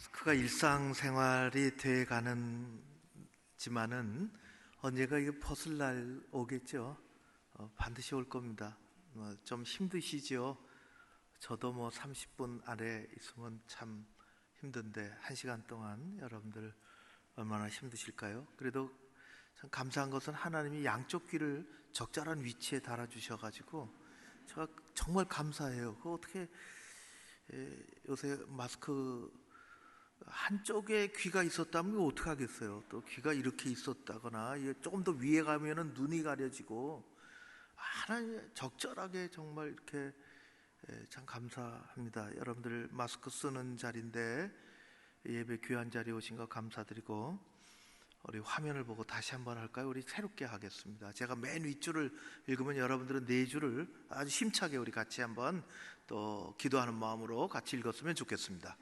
마스크가 일상생활이 돼 가는지만은 언젠가 이게 벗을 날 오겠죠. 반드시 올 겁니다. 좀 힘드시죠? 저도 30분 안에 있으면 참 힘든데 1시간 동안 여러분들 얼마나 힘드실까요? 그래도 참 감사한 것은 하나님이 양쪽 귀를 적절한 위치에 달아주셔가지고 제가 정말 감사해요. 그 어떻게 요새 마스크 한쪽에 귀가 있었다면 이거 어떻게 하겠어요? 또 귀가 이렇게 있었다거나 조금 더 위에 가면은 눈이 가려지고 하나님 적절하게 정말 이렇게 참 감사합니다. 여러분들 마스크 쓰는 자리인데 예배 귀한 자리에 오신 거 감사드리고, 우리 화면을 보고 다시 한번 할까요? 우리 새롭게 하겠습니다. 제가 맨 윗줄을 읽으면 여러분들은 네 줄을 아주 힘차게 우리 같이 한번 또 기도하는 마음으로 같이 읽었으면 좋겠습니다.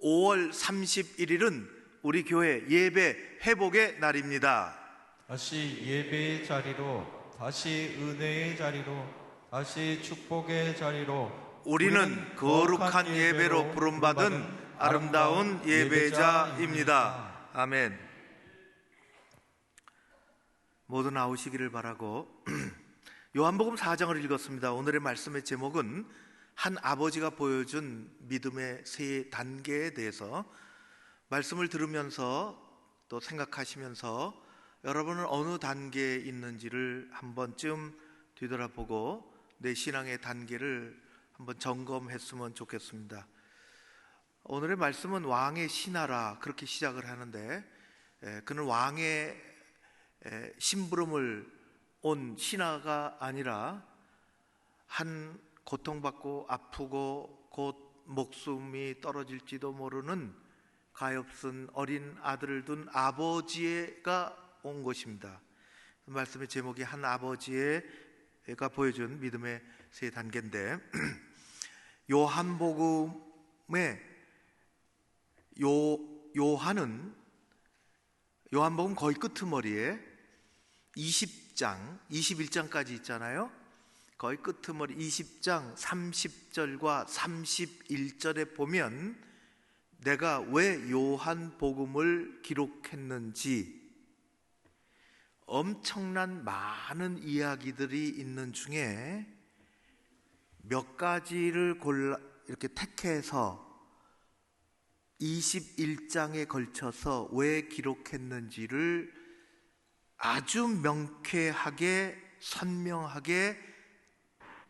5월 31일은 우리 교회 예배 회복의 날입니다. 다시 예배의 자리로, 다시 은혜의 자리로, 다시 축복의 자리로 우리는 거룩한 예배로 부름받은 아름다운 예배자입니다. 아멘. 모두 나오시기를 바라고 요한복음 4장을 읽었습니다. 오늘의 말씀의 제목은 한 아버지가 보여준 믿음의 세 단계에 대해서 말씀을 들으면서 또 생각하시면서 여러분은 어느 단계에 있는지를 한 번쯤 뒤돌아보고 내 신앙의 단계를 한번 점검했으면 좋겠습니다. 오늘의 말씀은 왕의 신하라 그렇게 시작을 하는데, 그는 왕의 심부름을 온 신하가 아니라 한 고통받고 아프고 곧 목숨이 떨어질지도 모르는 가엾은 어린 아들을 둔 아버지가 온 것입니다. 말씀의 제목이 한 아버지가 보여준 믿음의 세 단계인데, 요한복음의 요한복음 거의 끄트머리에 20장, 21장까지 있잖아요. 거의 끄트머리 20장 30절과 31절에 보면 내가 왜 요한복음을 기록했는지 엄청난 많은 이야기들이 있는 중에 몇 가지를 이렇게 택해서 21장에 걸쳐서 왜 기록했는지를 아주 명쾌하게 선명하게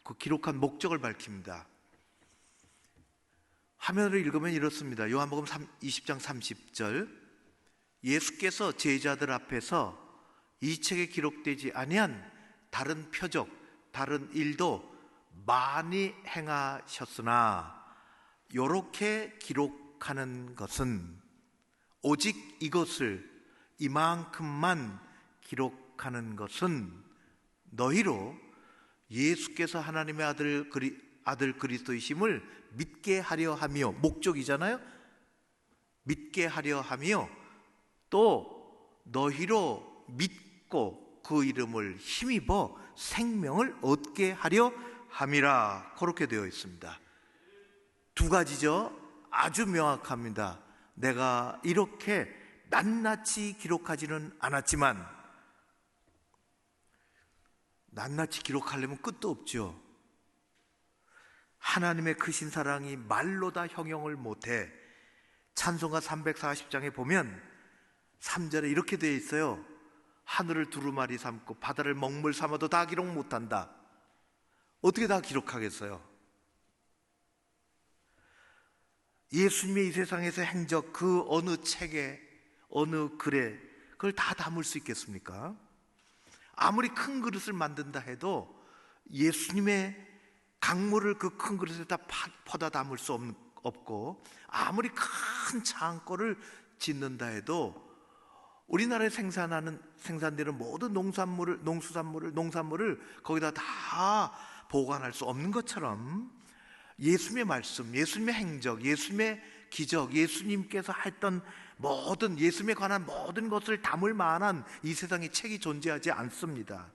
그 기록한 목적을 밝힙니다. 화면을 읽으면 이렇습니다. 요한복음 20장 30절, 예수께서 제자들 앞에서 이 책에 기록되지 아니한 다른 표적, 다른 일도 많이 행하셨으나 요렇게 기록하는 것은 오직 이것을, 이만큼만 기록하는 것은 너희로 예수께서 하나님의 아들 그리스도이심을 믿게 하려 하며, 목적이잖아요. 믿게 하려 하며 또 너희로 믿고 그 이름을 힘입어 생명을 얻게 하려 함이라, 그렇게 되어 있습니다. 두 가지죠. 아주 명확합니다. 내가 이렇게 낱낱이 기록하지는 않았지만, 낱낱이 기록하려면 끝도 없죠. 하나님의 크신 사랑이 말로 다 형용을 못해. 찬송가 340장에 보면 3절에 이렇게 되어 있어요. 하늘을 두루마리 삼고 바다를 먹물 삼아도 다 기록 못한다. 어떻게 다 기록하겠어요? 예수님의 이 세상에서 행적 그 어느 책에 어느 글에 그걸 다 담을 수 있겠습니까? 아무리 큰 그릇을 만든다 해도 예수님의 강물을 그 큰 그릇에 다 퍼다 담을 수 없고, 아무리 큰 창고를 짓는다 해도 우리나라에 생산되는 모든 농산물을 거기다 다 보관할 수 없는 것처럼 예수님의 말씀, 예수님의 행적, 예수님의 기적, 예수님께서 했던 모든, 예수님에 관한 모든 것을 담을 만한 이 세상에 책이 존재하지 않습니다.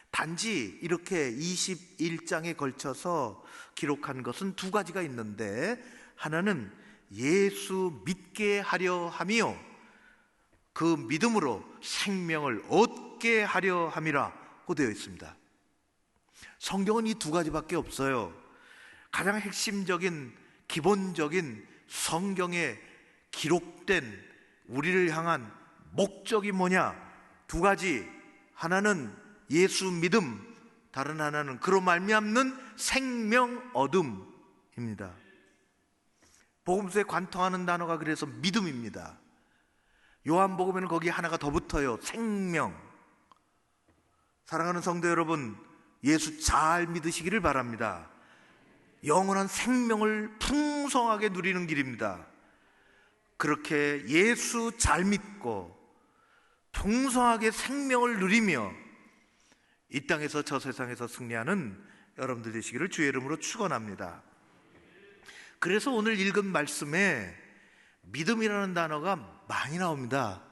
단지 이렇게 21장에 걸쳐서 기록한 것은 두 가지가 있는데, 하나는 예수 믿게 하려 함이요 그 믿음으로 생명을 얻게 하려 함이라고 되어 있습니다. 성경은 이 두 가지밖에 없어요. 가장 핵심적인 기본적인 성경에 기록된 우리를 향한 목적이 뭐냐? 두 가지. 하나는 예수 믿음, 다른 하나는 그로 말미암는 생명 얻음입니다. 복음서에 관통하는 단어가 그래서 믿음입니다. 요한복음에는 거기 하나가 더 붙어요. 생명. 사랑하는 성도 여러분, 예수 잘 믿으시기를 바랍니다. 영원한 생명을 풍성하게 누리는 길입니다. 그렇게 예수 잘 믿고 풍성하게 생명을 누리며 이 땅에서 저 세상에서 승리하는 여러분들 되시기를 주의 이름으로 축원합니다. 그래서 오늘 읽은 말씀에 믿음이라는 단어가 많이 나옵니다.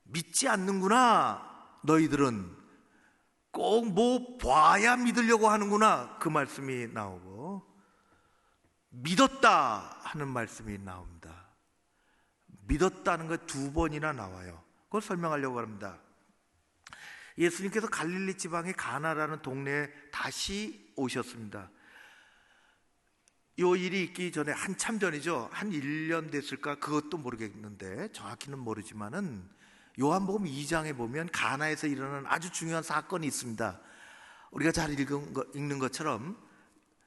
믿지 않는구나 너희들은, 꼭 뭐 봐야 믿으려고 하는구나 그 말씀이 나오고, 믿었다 하는 말씀이 나옵니다. 믿었다는 거 두 번이나 나와요. 그걸 설명하려고 합니다. 예수님께서 갈릴리 지방의 가나라는 동네에 다시 오셨습니다. 이 일이 있기 전에 한참 전이죠. 한 1년 됐을까 그것도 모르겠는데, 정확히는 모르지만은 요한복음 2장에 보면 가나에서 일어나는 아주 중요한 사건이 있습니다. 우리가 잘 읽는 것처럼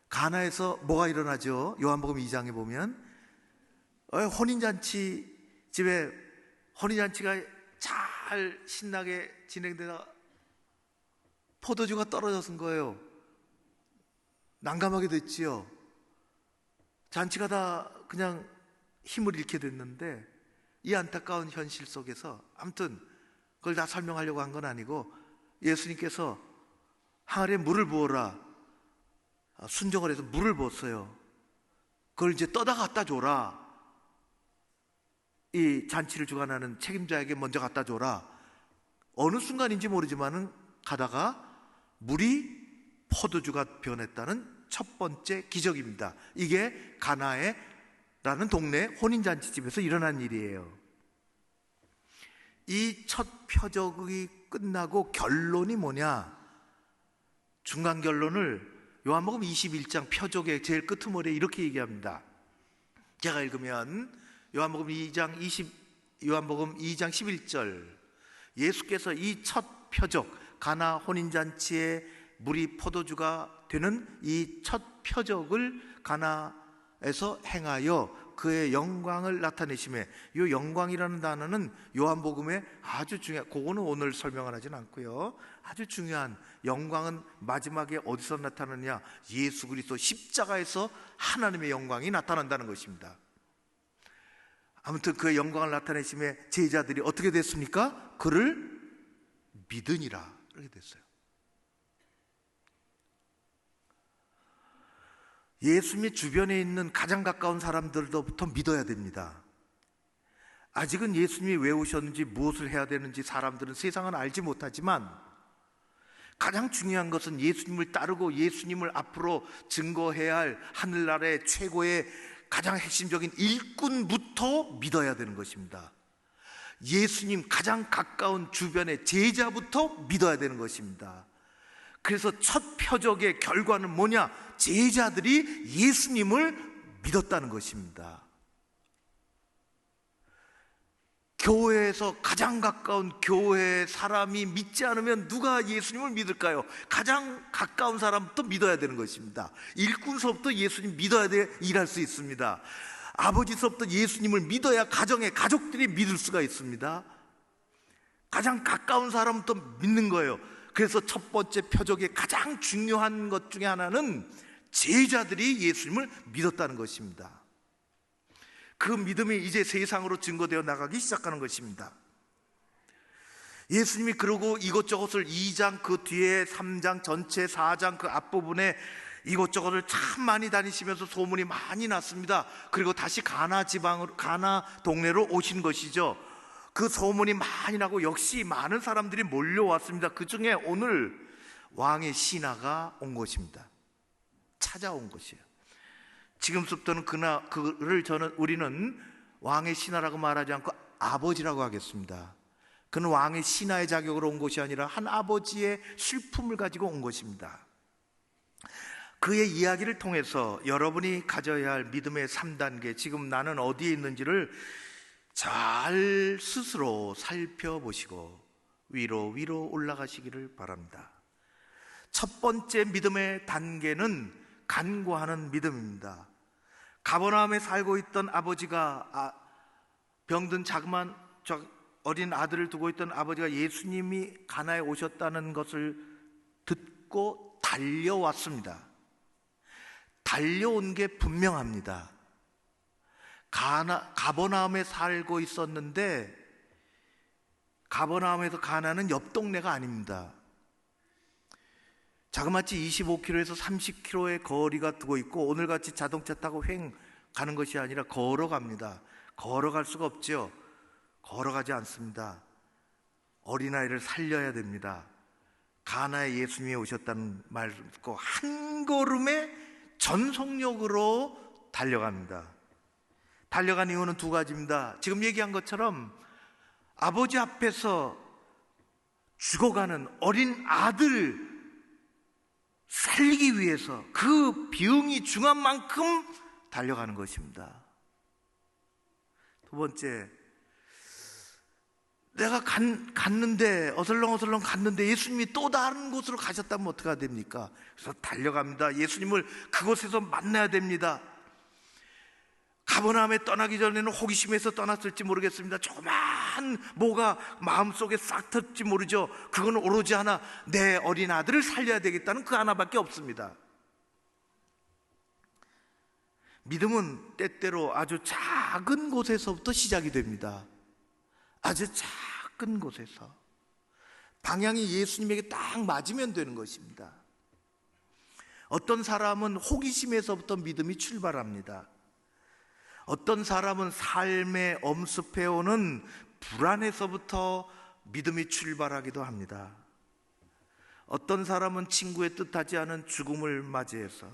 가나에서 뭐가 일어나죠? 요한복음 2장에 보면 혼인잔치 집에 혼인잔치가 잘 신나게 진행되다가 포도주가 떨어졌은 거예요. 난감하게 됐지요. 잔치가 다 그냥 힘을 잃게 됐는데, 이 안타까운 현실 속에서 아무튼 그걸 다 설명하려고 한 건 아니고, 예수님께서 항아리에 물을 부어라, 순종을 해서 물을 부었어요. 그걸 이제 떠다 갖다 줘라, 이 잔치를 주관하는 책임자에게 먼저 갖다 줘라. 어느 순간인지 모르지만은 가다가 물이 포도주가 변했다는 첫 번째 기적입니다. 이게 가나에라는 동네 혼인잔치집에서 일어난 일이에요. 이 첫 표적이 끝나고 결론이 뭐냐? 중간 결론을 요한복음 21장 표적의 제일 끄트머리에 이렇게 얘기합니다. 제가 읽으면 요한복음 2장 11절, 예수께서 이 첫 표적, 가나 혼인잔치에 물이 포도주가 되는 이 첫 표적을 가나에서 행하여 그의 영광을 나타내심에, 이 영광이라는 단어는 요한복음에 아주 중요한, 그거는 오늘 설명을 하진 않고요, 아주 중요한, 영광은 마지막에 어디서 나타나느냐? 예수 그리스도 십자가에서 하나님의 영광이 나타난다는 것입니다. 아무튼 그의 영광을 나타내심에 제자들이 어떻게 됐습니까? 그를 믿으니라, 이렇게 됐어요. 예수님의 주변에 있는 가장 가까운 사람들로부터 믿어야 됩니다. 아직은 예수님이 왜 오셨는지, 무엇을 해야 되는지 사람들은, 세상은 알지 못하지만 가장 중요한 것은 예수님을 따르고 예수님을 앞으로 증거해야 할 하늘나라의 최고의 가장 핵심적인 일꾼부터 믿어야 되는 것입니다. 예수님 가장 가까운 주변의 제자부터 믿어야 되는 것입니다. 그래서 첫 표적의 결과는 뭐냐? 제자들이 예수님을 믿었다는 것입니다. 교회에서 가장 가까운 교회 사람이 믿지 않으면 누가 예수님을 믿을까요? 가장 가까운 사람부터 믿어야 되는 것입니다. 일꾼서부터 예수님 믿어야 일할 수 있습니다. 아버지서부터 예수님을 믿어야 가정의 가족들이 믿을 수가 있습니다. 가장 가까운 사람부터 믿는 거예요. 그래서 첫 번째 표적의 가장 중요한 것 중에 하나는 제자들이 예수님을 믿었다는 것입니다. 그 믿음이 이제 세상으로 증거되어 나가기 시작하는 것입니다. 예수님이 그러고 이것저것을 2장 그 뒤에 3장 전체 4장 그 앞부분에 이것저것을 참 많이 다니시면서 소문이 많이 났습니다. 그리고 다시 가나 지방으로, 가나 동네로 오신 것이죠. 그 소문이 많이 나고 역시 많은 사람들이 몰려왔습니다. 그 중에 오늘 왕의 신하가 온 것입니다. 찾아온 것이에요. 지금부터는 그를 우리는 왕의 신하라고 말하지 않고 아버지라고 하겠습니다. 그는 왕의 신하의 자격으로 온 것이 아니라 한 아버지의 슬픔을 가지고 온 것입니다. 그의 이야기를 통해서 여러분이 가져야 할 믿음의 3단계, 지금 나는 어디에 있는지를 잘 스스로 살펴보시고 위로 올라가시기를 바랍니다. 첫 번째 믿음의 단계는 간구하는 믿음입니다. 가버나움에 살고 있던 아버지가 병든 자그마한 어린 아들을 두고 있던 아버지가 예수님이 가나에 오셨다는 것을 듣고 달려왔습니다. 달려온 게 분명합니다. 가버나움에 살고 있었는데 가버나움에서 가나는 옆 동네가 아닙니다. 자그마치 25km에서 30km의 거리가 두고 있고 오늘같이 자동차 타고 가는 것이 아니라 걸어갑니다. 걸어갈 수가 없죠. 걸어가지 않습니다. 어린아이를 살려야 됩니다. 가나에 예수님이 오셨다는 말을 듣고 한 걸음에 전속력으로 달려갑니다. 달려간 이유는 두 가지입니다. 지금 얘기한 것처럼 아버지 앞에서 죽어가는 어린 아들 살리기 위해서 그 비용이 중한 만큼 달려가는 것입니다. 두 번째, 내가 갔는데 어슬렁어슬렁 갔는데 예수님이 또 다른 곳으로 가셨다면 어떻게 됩니까? 그래서 달려갑니다. 예수님을 그곳에서 만나야 됩니다. 가버나움에 떠나기 전에는 호기심에서 떠났을지 모르겠습니다. 조그만 뭐가 마음속에 싹 텄지 모르죠. 그건 오로지 하나, 내 어린 아들을 살려야 되겠다는 그 하나밖에 없습니다. 믿음은 때때로 아주 작은 곳에서부터 시작이 됩니다. 아주 작은 곳에서 방향이 예수님에게 딱 맞으면 되는 것입니다. 어떤 사람은 호기심에서부터 믿음이 출발합니다. 어떤 사람은 삶에 엄습해오는 불안에서부터 믿음이 출발하기도 합니다. 어떤 사람은 친구의 뜻하지 않은 죽음을 맞이해서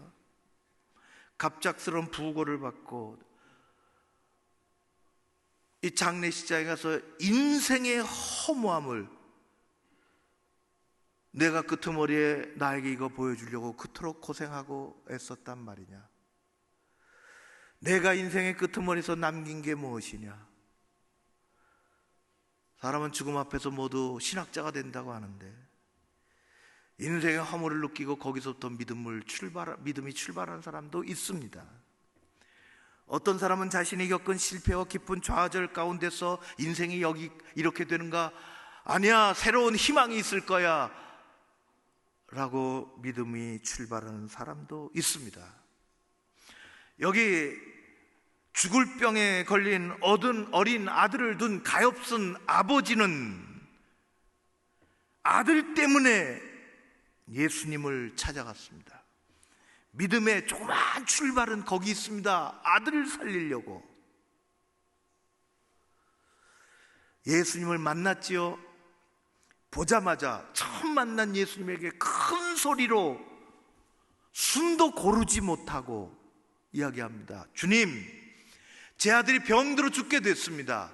갑작스러운 부고를 받고 이 장례식장에 가서 인생의 허무함을, 내가 끄트머리에 나에게 이거 보여주려고 그토록 고생하고 애썼단 말이냐, 내가 인생의 끄트머리에서 남긴 게 무엇이냐. 사람은 죽음 앞에서 모두 신학자가 된다고 하는데 인생의 허물을 느끼고 거기서부터 믿음이 출발한 사람도 있습니다. 어떤 사람은 자신이 겪은 실패와 깊은 좌절 가운데서 인생이 여기 이렇게 되는가, 아니야, 새로운 희망이 있을 거야 라고 믿음이 출발하는 사람도 있습니다. 여기 죽을 병에 걸린 어린 아들을 둔 가엾은 아버지는 아들 때문에 예수님을 찾아갔습니다. 믿음의 조그만 출발은 거기 있습니다. 아들을 살리려고. 예수님을 만났지요. 보자마자 처음 만난 예수님에게 큰 소리로 숨도 고르지 못하고 이야기합니다. 주님, 제 아들이 병들어 죽게 됐습니다.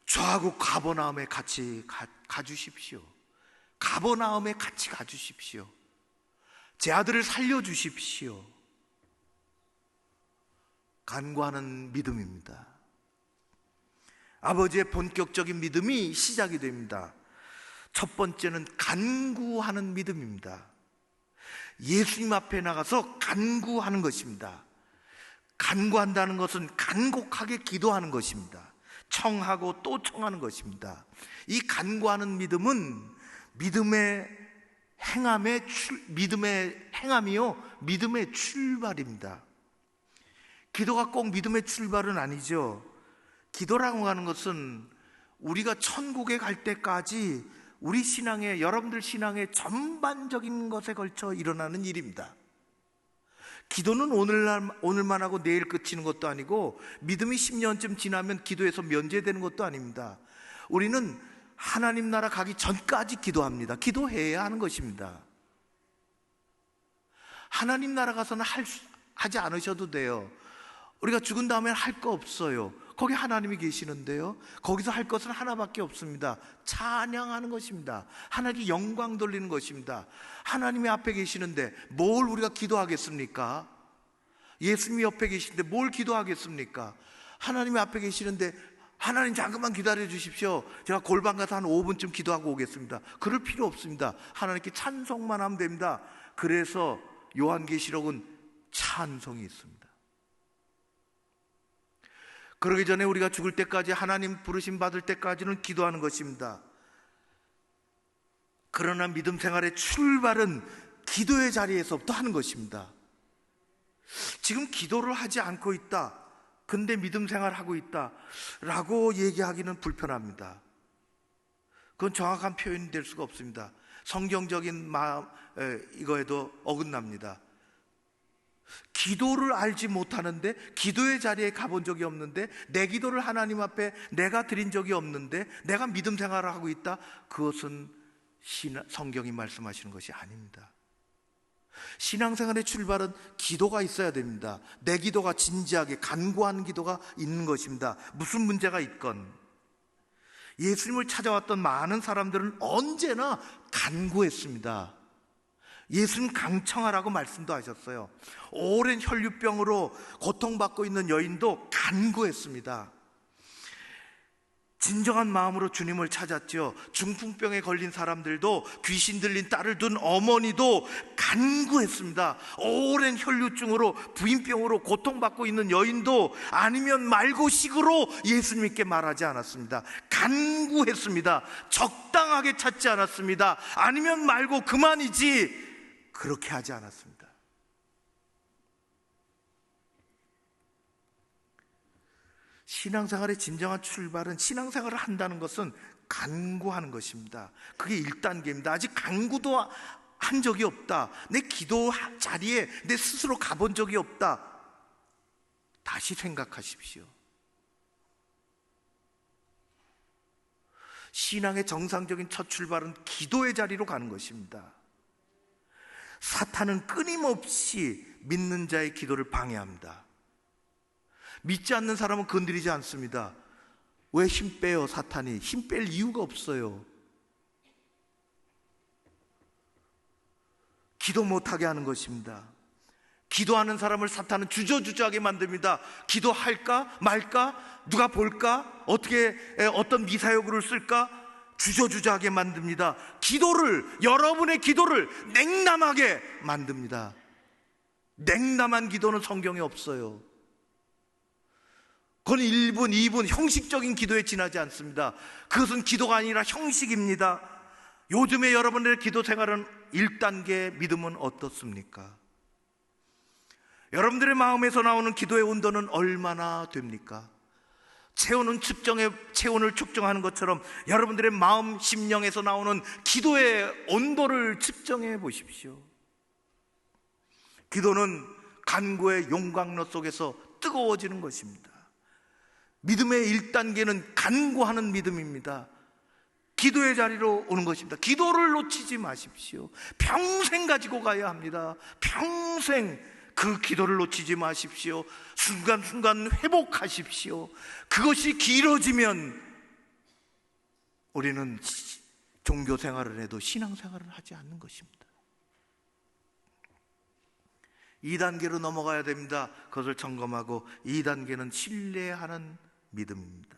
저하고 가버나움에 같이 가주십시오. 가버나움에 같이 가주십시오. 제 아들을 살려주십시오. 간구하는 믿음입니다. 아버지의 본격적인 믿음이 시작이 됩니다. 첫 번째는 간구하는 믿음입니다. 예수님 앞에 나가서 간구하는 것입니다. 간구한다는 것은 간곡하게 기도하는 것입니다. 청하고 또 청하는 것입니다. 이 간구하는 믿음은 믿음의 행함이요, 믿음의 출발입니다. 기도가 꼭 믿음의 출발은 아니죠. 기도라고 하는 것은 우리가 천국에 갈 때까지 우리 신앙의, 여러분들 신앙의 전반적인 것에 걸쳐 일어나는 일입니다. 기도는 오늘만 하고 내일 끝이는 것도 아니고 믿음이 10년쯤 지나면 기도에서 면제되는 것도 아닙니다. 우리는 하나님 나라 가기 전까지 기도합니다. 기도해야 하는 것입니다. 하나님 나라 가서는 하지 않으셔도 돼요. 우리가 죽은 다음에 할 거 없어요. 거기 하나님이 계시는데요, 거기서 할 것은 하나밖에 없습니다. 찬양하는 것입니다. 하나님께 영광 돌리는 것입니다. 하나님이 앞에 계시는데 뭘 우리가 기도하겠습니까? 예수님이 옆에 계시는데 뭘 기도하겠습니까? 하나님이 앞에 계시는데 하나님 잠깐만 기다려 주십시오, 제가 골방 가서 한 5분쯤 기도하고 오겠습니다. 그럴 필요 없습니다. 하나님께 찬송만 하면 됩니다. 그래서 요한계시록은 찬송이 있습니다. 그러기 전에 우리가 죽을 때까지, 하나님 부르심 받을 때까지는 기도하는 것입니다. 그러나 믿음 생활의 출발은 기도의 자리에서부터 하는 것입니다. 지금 기도를 하지 않고 있다, 근데 믿음 생활하고 있다 라고 얘기하기는 불편합니다. 그건 정확한 표현이 될 수가 없습니다. 성경적인 이거에도 어긋납니다. 기도를 알지 못하는데, 기도의 자리에 가본 적이 없는데, 내 기도를 하나님 앞에 내가 드린 적이 없는데 내가 믿음 생활을 하고 있다, 그것은 성경이 말씀하시는 것이 아닙니다. 신앙생활의 출발은 기도가 있어야 됩니다. 내 기도가 진지하게 간구하는 기도가 있는 것입니다. 무슨 문제가 있건. 예수님을 찾아왔던 많은 사람들은 언제나 간구했습니다. 예수님 강청하라고 말씀도 하셨어요. 오랜 혈류병으로 고통받고 있는 여인도 간구했습니다. 진정한 마음으로 주님을 찾았죠. 중풍병에 걸린 사람들도, 귀신 들린 딸을 둔 어머니도 간구했습니다. 오랜 혈류증으로, 부인병으로 고통받고 있는 여인도 아니면 말고 식으로 예수님께 말하지 않았습니다. 간구했습니다. 적당하게 찾지 않았습니다. 아니면 말고 그만이지, 그렇게 하지 않았습니다. 신앙생활의 진정한 출발은, 신앙생활을 한다는 것은 간구하는 것입니다. 그게 1단계입니다. 아직 간구도 한 적이 없다, 내 기도 자리에 내 스스로 가본 적이 없다, 다시 생각하십시오. 신앙의 정상적인 첫 출발은 기도의 자리로 가는 것입니다. 사탄은 끊임없이 믿는 자의 기도를 방해합니다. 믿지 않는 사람은 건드리지 않습니다. 왜 힘 빼요? 사탄이 힘 뺄 이유가 없어요. 기도 못하게 하는 것입니다. 기도하는 사람을 사탄은 주저주저하게 만듭니다. 기도할까 말까, 누가 볼까, 어떤 미사여구를 쓸까, 주저주저하게 만듭니다. 여러분의 기도를 냉담하게 만듭니다. 냉담한 기도는 성경에 없어요. 그건 1분, 2분 형식적인 기도에 지나지 않습니다. 그것은 기도가 아니라 형식입니다. 요즘에 여러분들의 기도 생활은 1단계 믿음은 어떻습니까? 여러분들의 마음에서 나오는 기도의 온도는 얼마나 됩니까? 체온을 측정하는 것처럼 여러분들의 마음, 심령에서 나오는 기도의 온도를 측정해 보십시오. 기도는 간구의 용광로 속에서 뜨거워지는 것입니다. 믿음의 1단계는 간구하는 믿음입니다. 기도의 자리로 오는 것입니다. 기도를 놓치지 마십시오. 평생 가지고 가야 합니다. 평생 그 기도를 놓치지 마십시오. 순간순간 회복하십시오. 그것이 길어지면 우리는 종교 생활을 해도 신앙 생활을 하지 않는 것입니다. 2단계로 넘어가야 됩니다. 그것을 점검하고, 2단계는 신뢰하는 믿음입니다.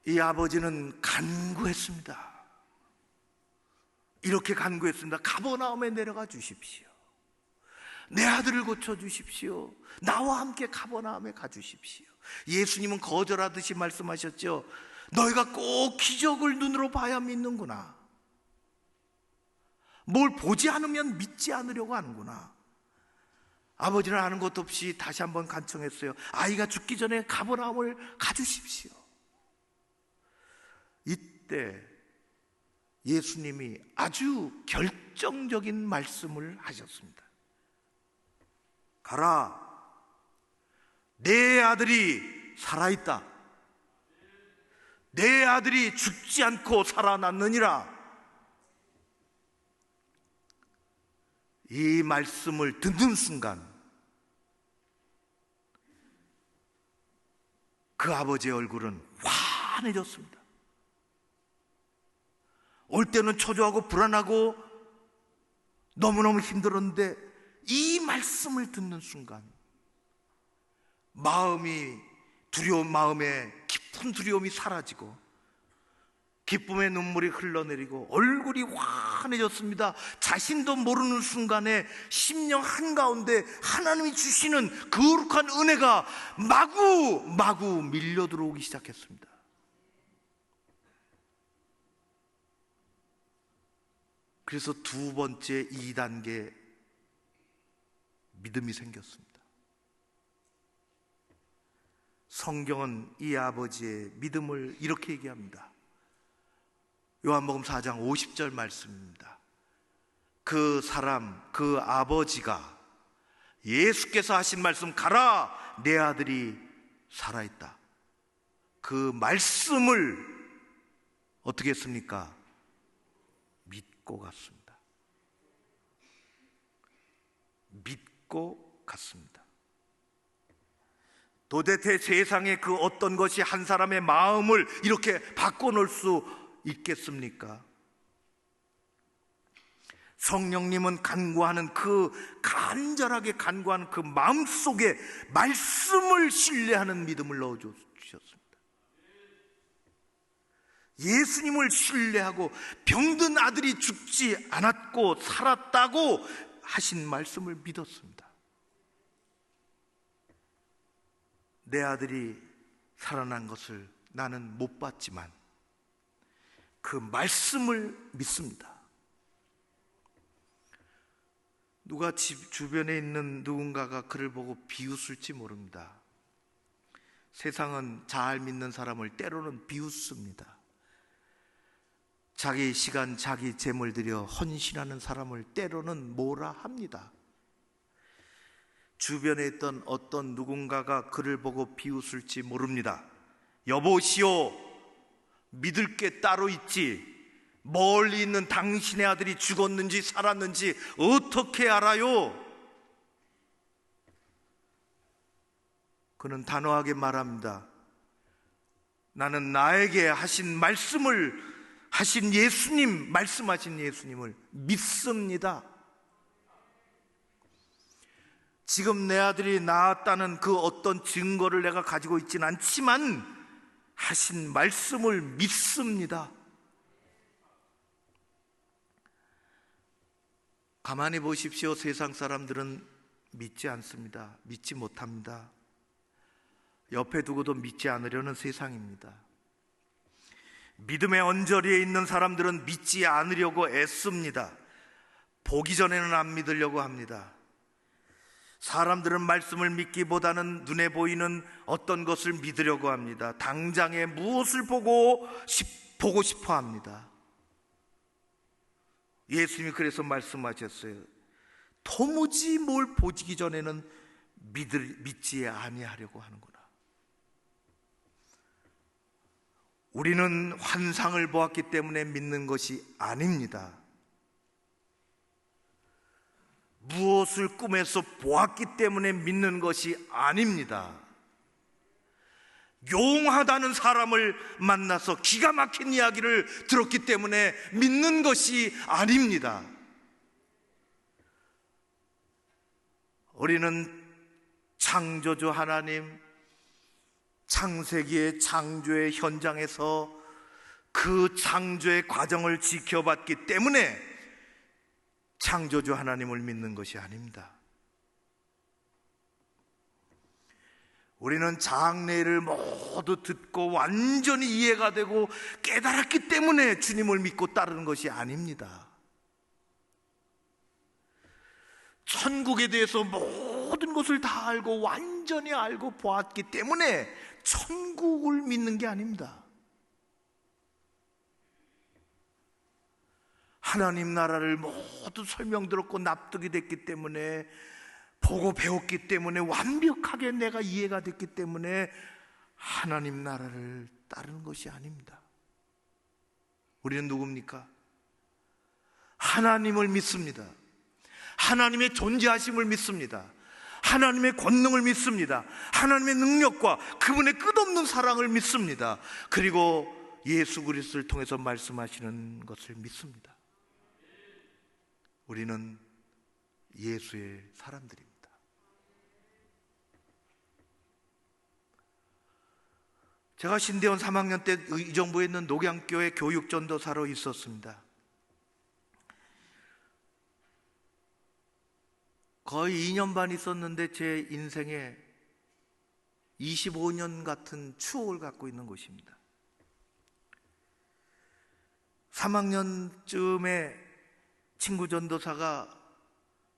이 아버지는 간구했습니다. 이렇게 간구했습니다. 가버나움에 내려가 주십시오. 내 아들을 고쳐주십시오. 나와 함께 가버나움에 가주십시오. 예수님은 거절하듯이 말씀하셨죠. 너희가 꼭 기적을 눈으로 봐야 믿는구나. 뭘 보지 않으면 믿지 않으려고 하는구나. 아버지는 아는 것도 없이 다시 한번 간청했어요. 아이가 죽기 전에 가버나움을 가주십시오. 이때 예수님이 아주 결정적인 말씀을 하셨습니다. 가라, 내 아들이 살아있다. 내 아들이 죽지 않고 살아났느니라. 이 말씀을 듣는 순간 그 아버지의 얼굴은 환해졌습니다. 올 때는 초조하고 불안하고 너무너무 힘들었는데 이 말씀을 듣는 순간 마음에 깊은 두려움이 사라지고 기쁨의 눈물이 흘러내리고 얼굴이 환해졌습니다. 자신도 모르는 순간에 심령 한가운데 하나님이 주시는 거룩한 은혜가 마구 밀려 들어오기 시작했습니다. 그래서 두 번째 2단계 믿음이 생겼습니다. 성경은 이 아버지의 믿음을 이렇게 얘기합니다. 요한복음 4장 50절 말씀입니다. 그 사람, 그 아버지가 예수께서 하신 말씀, 가라 내 아들이 살아있다, 그 말씀을 어떻게 했습니까? 믿고 갔습니다. 믿고 갔습니다. 도대체 세상에 그 어떤 것이 한 사람의 마음을 이렇게 바꿔놓을 수 있겠습니까? 성령님은 간절하게 간구하는 그 마음속에 말씀을 신뢰하는 믿음을 넣어주셨습니다. 예수님을 신뢰하고 병든 아들이 죽지 않았고 살았다고 하신 말씀을 믿었습니다. 내 아들이 살아난 것을 나는 못 봤지만 그 말씀을 믿습니다. 주변에 있는 누군가가 그를 보고 비웃을지 모릅니다. 세상은 잘 믿는 사람을 때로는 비웃습니다. 자기 시간, 자기 재물 들여 헌신하는 사람을 때로는 뭐라 합니다. 주변에 있던 어떤 누군가가 그를 보고 비웃을지 모릅니다. 여보시오, 믿을 게 따로 있지, 멀리 있는 당신의 아들이 죽었는지 살았는지 어떻게 알아요? 그는 단호하게 말합니다. 나는 나에게 하신 말씀을, 하신 예수님, 말씀하신 예수님을 믿습니다. 지금 내 아들이 나았다는 그 어떤 증거를 내가 가지고 있지는 않지만 하신 말씀을 믿습니다. 가만히 보십시오. 세상 사람들은 믿지 않습니다. 믿지 못합니다. 옆에 두고도 믿지 않으려는 세상입니다. 믿음의 언저리에 있는 사람들은 믿지 않으려고 애씁니다. 보기 전에는 안 믿으려고 합니다. 사람들은 말씀을 믿기보다는 눈에 보이는 어떤 것을 믿으려고 합니다. 당장에 무엇을 보고 싶어 합니다. 예수님이 그래서 말씀하셨어요. 도무지 뭘 보기 전에는 믿지 아니하려고 하는구나. 우리는 환상을 보았기 때문에 믿는 것이 아닙니다. 무엇을 꿈에서 보았기 때문에 믿는 것이 아닙니다. 용하다는 사람을 만나서 기가 막힌 이야기를 들었기 때문에 믿는 것이 아닙니다. 우리는 창조주 하나님, 창세기의 창조의 현장에서 그 창조의 과정을 지켜봤기 때문에 창조주 하나님을 믿는 것이 아닙니다. 우리는 장래를 모두 듣고 완전히 이해가 되고 깨달았기 때문에 주님을 믿고 따르는 것이 아닙니다. 천국에 대해서 모든 것을 다 알고 완전히 알고 보았기 때문에 천국을 믿는 게 아닙니다. 하나님 나라를 모두 설명 들었고 납득이 됐기 때문에, 보고 배웠기 때문에, 완벽하게 내가 이해가 됐기 때문에 하나님 나라를 따르는 것이 아닙니다. 우리는 누굽니까? 하나님을 믿습니다. 하나님의 존재하심을 믿습니다. 하나님의 권능을 믿습니다. 하나님의 능력과 그분의 끝없는 사랑을 믿습니다. 그리고 예수 그리스도를 통해서 말씀하시는 것을 믿습니다. 우리는 예수의 사람들입니다. 제가 신대원 3학년 때 의정부에 있는 녹양교회 교육전도사로 있었습니다. 거의 2년 반 있었는데 제 인생에 25년 같은 추억을 갖고 있는 곳입니다. 3학년쯤에 친구 전도사가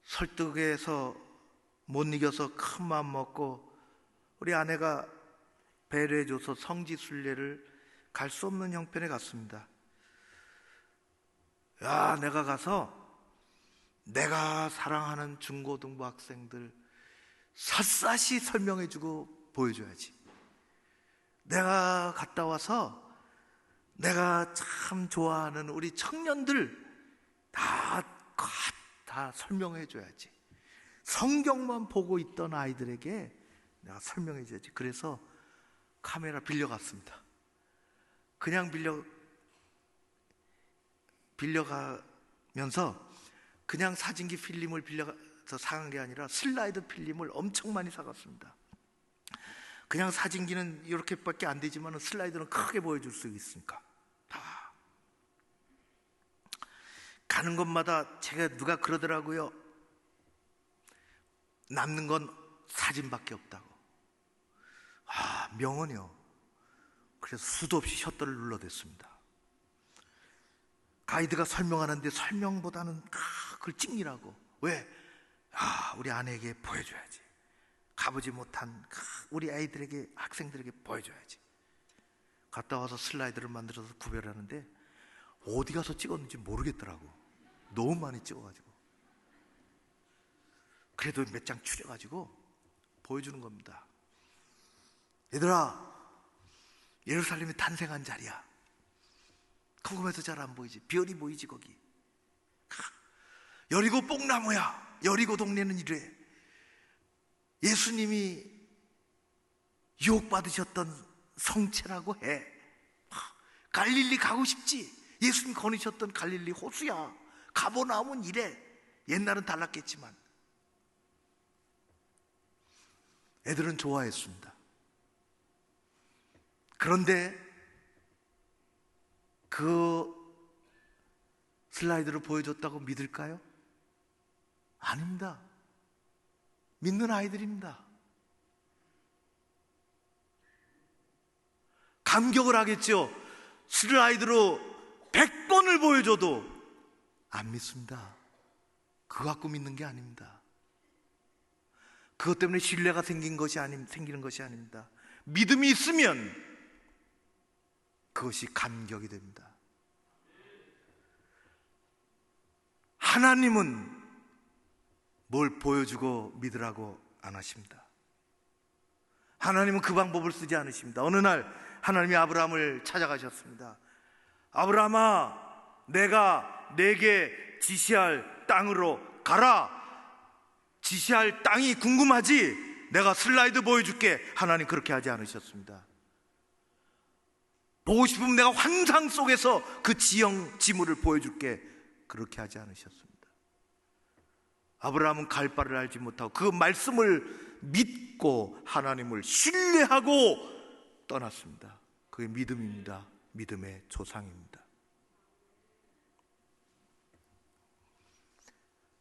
설득해서 못 이겨서 큰 마음 먹고 우리 아내가 배려해줘서 성지순례를 갈 수 없는 형편에 갔습니다. 야, 내가 가서 내가 사랑하는 중고등부 학생들 샅샅이 설명해주고 보여줘야지. 내가 갔다 와서 내가 참 좋아하는 우리 청년들 다 설명해줘야지. 성경만 보고 있던 아이들에게 내가 설명해줘야지. 그래서 카메라 빌려갔습니다. 그냥 빌려가면서 그냥 사진기 필름을 빌려서 사간 게 아니라 슬라이드 필름을 엄청 많이 사갔습니다. 그냥 사진기는 이렇게밖에 안 되지만 슬라이드는 크게 보여줄 수 있으니까 다 가는 곳마다 제가 누가 그러더라고요. 남는 건 사진밖에 없다고. 명언이요. 그래서 수도 없이 셔터를 눌러댔습니다. 가이드가 설명하는데 설명보다는 그걸 찍느라고. 왜? 우리 아내에게 보여줘야지. 가보지 못한 우리 아이들에게, 학생들에게 보여줘야지. 갔다 와서 슬라이드를 만들어서 구별하는데 어디 가서 찍었는지 모르겠더라고. 너무 많이 찍어가지고. 그래도 몇 장 추려가지고 보여주는 겁니다. 얘들아, 예루살렘이 탄생한 자리야. 궁금해서 잘 안 보이지? 별이 보이지 거기. 여리고 뽕나무야. 여리고 동네는 이래. 예수님이 유혹받으셨던 성체라고 해. 갈릴리 가고 싶지? 예수님 거니셨던 갈릴리 호수야. 가버나움은 이래. 옛날은 달랐겠지만 애들은 좋아했습니다. 그런데 그 슬라이드를 보여줬다고 믿을까요? 아닙니다. 믿는 아이들입니다. 감격을 하겠죠. 슬라이드로 100번을 보여줘도 안 믿습니다. 그거 갖고 믿는 게 아닙니다. 그것 때문에 신뢰가 생기는 것이 아닙니다. 믿음이 있으면 그것이 감격이 됩니다. 하나님은 뭘 보여주고 믿으라고 안 하십니다. 하나님은 그 방법을 쓰지 않으십니다. 어느 날 하나님이 아브라함을 찾아가셨습니다. 아브라함아, 내가 내게 지시할 땅으로 가라. 지시할 땅이 궁금하지? 내가 슬라이드 보여줄게. 하나님 그렇게 하지 않으셨습니다. 보고 싶으면 내가 환상 속에서 그 지물을 보여줄게. 그렇게 하지 않으셨습니다. 아브라함은 갈 바를 알지 못하고 그 말씀을 믿고 하나님을 신뢰하고 떠났습니다. 그게 믿음입니다. 믿음의 조상입니다.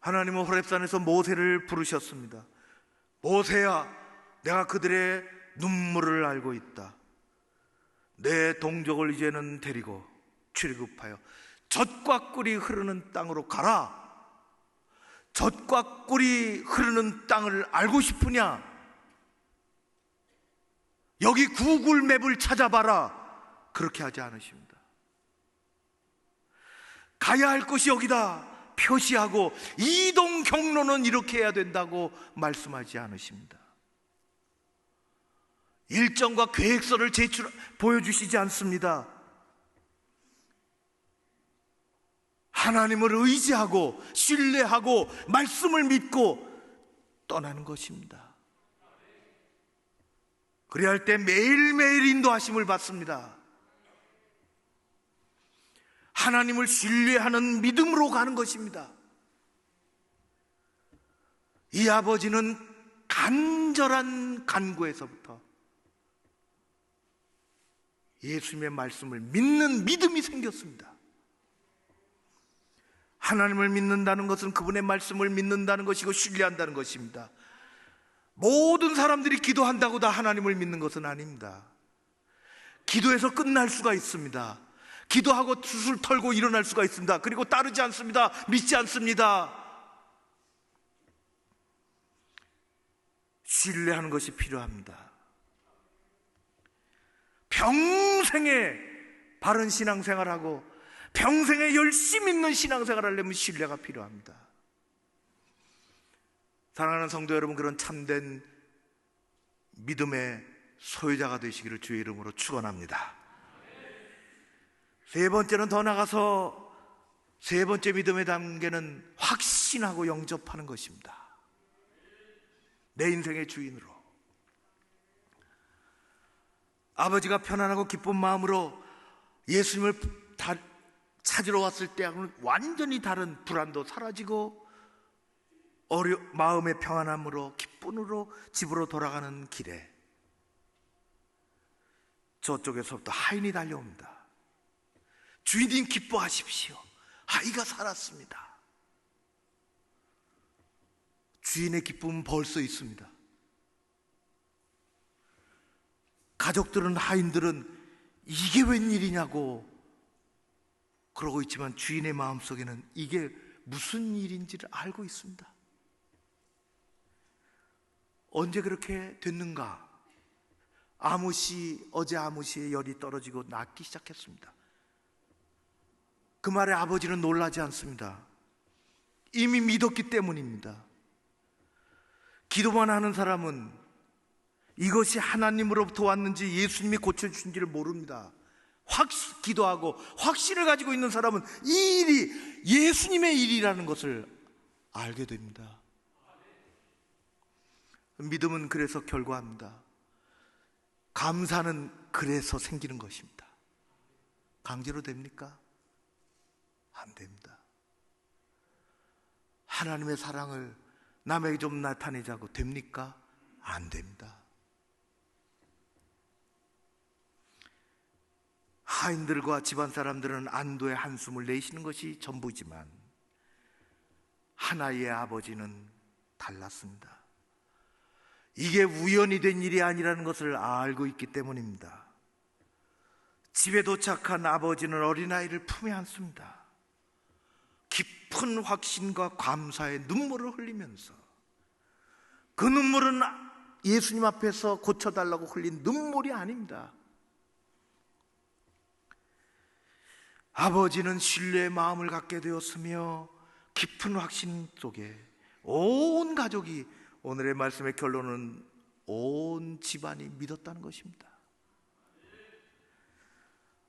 하나님은 호렙산에서 모세를 부르셨습니다. 모세야, 내가 그들의 눈물을 알고 있다. 내 동족을 이제는 데리고 출애굽하여 젖과 꿀이 흐르는 땅으로 가라. 젖과 꿀이 흐르는 땅을 알고 싶으냐? 여기 구글 맵을 찾아봐라. 그렇게 하지 않으십니다. 가야 할 곳이 여기다 표시하고 이동 경로는 이렇게 해야 된다고 말씀하지 않으십니다. 일정과 계획서를 보여주시지 않습니다. 하나님을 의지하고 신뢰하고 말씀을 믿고 떠나는 것입니다. 그래야 할 때 매일매일 인도하심을 받습니다. 하나님을 신뢰하는 믿음으로 가는 것입니다. 이 아버지는 간절한 간구에서부터 예수님의 말씀을 믿는 믿음이 생겼습니다. 하나님을 믿는다는 것은 그분의 말씀을 믿는다는 것이고 신뢰한다는 것입니다. 모든 사람들이 기도한다고 다 하나님을 믿는 것은 아닙니다. 기도해서 끝날 수가 있습니다. 기도하고 술 털고 일어날 수가 있습니다. 그리고 따르지 않습니다. 믿지 않습니다. 신뢰하는 것이 필요합니다. 평생에 바른 신앙생활하고 평생에 열심히 있는 신앙생활을 하려면 신뢰가 필요합니다. 사랑하는 성도 여러분, 그런 참된 믿음의 소유자가 되시기를 주의 이름으로 축원합니다. 세 번째는 더 나가서 세 번째 믿음의 단계는 확신하고 영접하는 것입니다. 내 인생의 주인으로. 아버지가 편안하고 기쁜 마음으로 예수님을 찾으러 왔을 때하고는 완전히 다른 불안도 사라지고 마음의 평안함으로 기쁨으로 집으로 돌아가는 길에 저쪽에서부터 하인이 달려옵니다. 주인님 기뻐하십시오. 아이가 살았습니다. 주인의 기쁨은 벌써 있습니다. 가족들은, 하인들은 이게 웬일이냐고 그러고 있지만 주인의 마음속에는 이게 무슨 일인지를 알고 있습니다. 언제 그렇게 됐는가? 어제 아무시의 열이 떨어지고 낫기 시작했습니다. 그 말에 아버지는 놀라지 않습니다. 이미 믿었기 때문입니다. 기도만 하는 사람은 이것이 하나님으로부터 왔는지 예수님이 고쳐주신지를 모릅니다. 기도하고 확신을 가지고 있는 사람은 이 일이 예수님의 일이라는 것을 알게 됩니다. 믿음은 그래서 결과합니다. 감사는 그래서 생기는 것입니다. 강제로 됩니까? 안 됩니다. 하나님의 사랑을 남에게 좀 나타내자고 됩니까? 안 됩니다. 하인들과 집안 사람들은 안도의 한숨을 내쉬는 것이 전부지만 하나의 아버지는 달랐습니다. 이게 우연히 된 일이 아니라는 것을 알고 있기 때문입니다. 집에 도착한 아버지는 어린아이를 품에 안습니다. 깊은 확신과 감사의 눈물을 흘리면서, 그 눈물은 예수님 앞에서 고쳐달라고 흘린 눈물이 아닙니다. 아버지는 신뢰의 마음을 갖게 되었으며 깊은 확신 속에 온 가족이, 오늘의 말씀의 결론은 온 집안이 믿었다는 것입니다.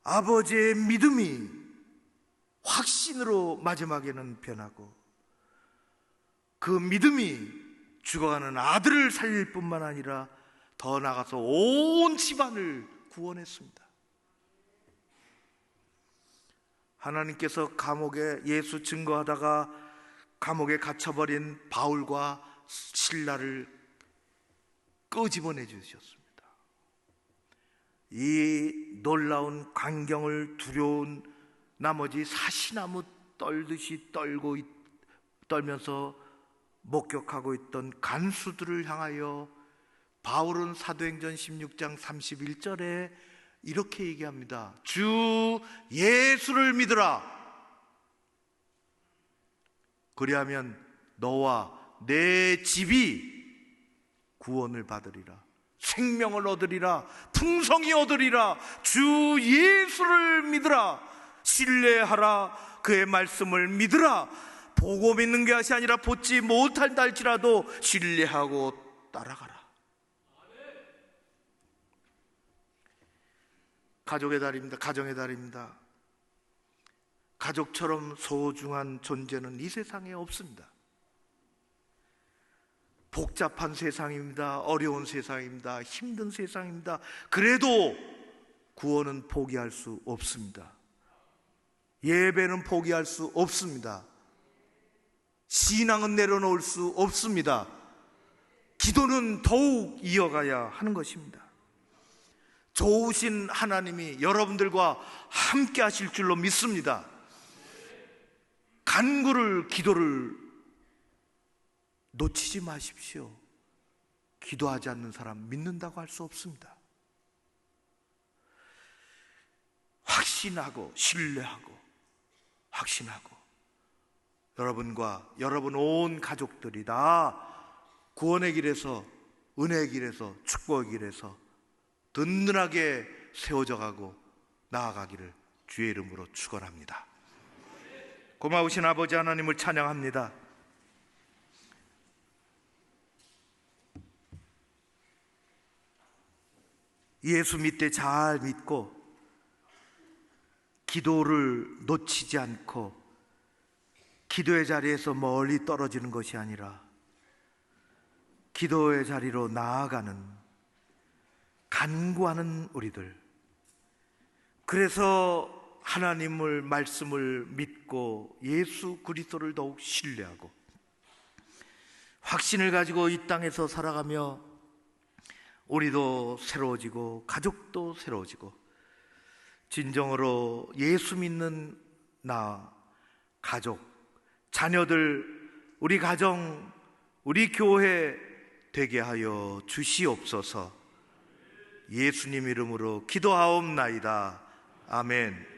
아버지의 믿음이 확신으로 마지막에는 변하고, 그 믿음이 죽어가는 아들을 살릴 뿐만 아니라 더 나아가서 온 집안을 구원했습니다. 하나님께서 감옥에 예수 증거하다가 감옥에 갇혀버린 바울과 실라를 끄집어내 주셨습니다. 이 놀라운 광경을 두려운 나머지 사시나무 떨듯이 떨면서 목격하고 있던 간수들을 향하여 바울은 사도행전 16장 31절에 이렇게 얘기합니다. 주 예수를 믿으라. 그리하면 너와 내 집이 구원을 받으리라. 생명을 얻으리라. 풍성히 얻으리라. 주 예수를 믿으라. 신뢰하라. 그의 말씀을 믿으라. 보고 믿는 것이 아니라 보지 못한다 할지라도 신뢰하고 따라가라. 가족의 달입니다. 가정의 달입니다. 가족처럼 소중한 존재는 이 세상에 없습니다. 복잡한 세상입니다. 어려운 세상입니다. 힘든 세상입니다. 그래도 구원은 포기할 수 없습니다. 예배는 포기할 수 없습니다. 신앙은 내려놓을 수 없습니다. 기도는 더욱 이어가야 하는 것입니다. 좋으신 하나님이 여러분들과 함께 하실 줄로 믿습니다. 간구를, 기도를 놓치지 마십시오. 기도하지 않는 사람 믿는다고 할 수 없습니다. 확신하고 신뢰하고 확신하고 여러분과 여러분 온 가족들이 다 구원의 길에서, 은혜의 길에서, 축복의 길에서 든든하게 세워져 가고 나아가기를 주의 이름으로 축원합니다. 고마우신 아버지 하나님을 찬양합니다. 예수 믿되 잘 믿고 기도를 놓치지 않고 기도의 자리에서 멀리 떨어지는 것이 아니라 기도의 자리로 나아가는, 간구하는 우리들, 그래서 하나님을, 말씀을 믿고 예수 그리스도를 더욱 신뢰하고 확신을 가지고 이 땅에서 살아가며 우리도 새로워지고 가족도 새로워지고 진정으로 예수 믿는 나, 가족, 자녀들, 우리 가정, 우리 교회 되게 하여 주시옵소서. 예수님 이름으로 기도하옵나이다. 아멘.